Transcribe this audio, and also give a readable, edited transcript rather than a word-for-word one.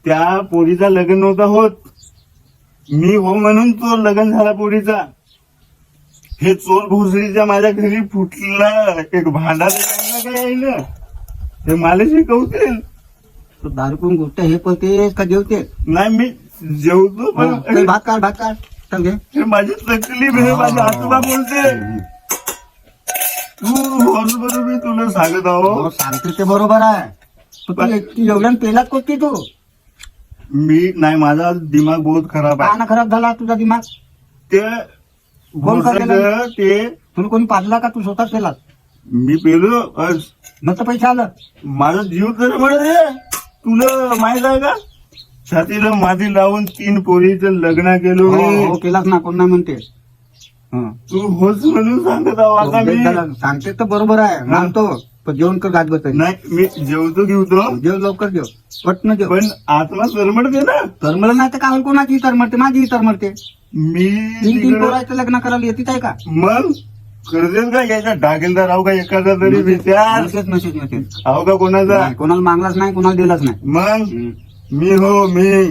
त्या पोरीचा लग्न नव्हता होत, मी हो म्हणून तो लग्न झाला पोरीचा. हे चोर भोसडीच्या माझ्या घरी फुटला एक भांडा काय आहे ना, ते मला शिकवतील. तो दारू पिऊन गोष्ट हे पळते का जेवते? नाही मी जेवतो पण काही भात काढ चल घे. हे माझी तकलीफ आहे, माझे आजोबा बोलते. तू बरोबर मी तुला सांगत आहो. सांगते ते बरोबर आहे, पण तू एवढ्या पेलात कोणती तू? मी नाही, माझा दिमाग बहुत खराब आहे. काना खराब झाला तुझा दिमाग? ते कोण करलेलं? भोसडं ते तुला कोणी पाजला का तू स्वतःच पेलात? मी पेलो मग तर पैसे आलं. माझा जीव तर म्हणत रे, तुला माहित आहे का? छातीला माती लावून 3 पोरीचं लग्न केलो हो मी. हो, केलाच ना, कोण नाही म्हणते. हं. तू होच म्हणून सांगत आहो आता मी. सांगते तर बरोबर आहे, मानतो, पण जेवण कर गाठ बस. नाही मी जेवतो घेतो जेव लवकर जेव, पटन जेव. पण आत्मा सरमडते ना. तरमळ नाही तर काय कोणाची तरमळते? माझी तरमळते. मी 3 तिकडं- पोराचं लग्न करायला येतीच आहे का? मग करतेस का याच्या डाकेलदार आहो का एखादा तरी विचार नसेच आहो का कोणाचा? कोणाला मागलाच नाही, कोणाला दिलाच नाही. मग मी हो मी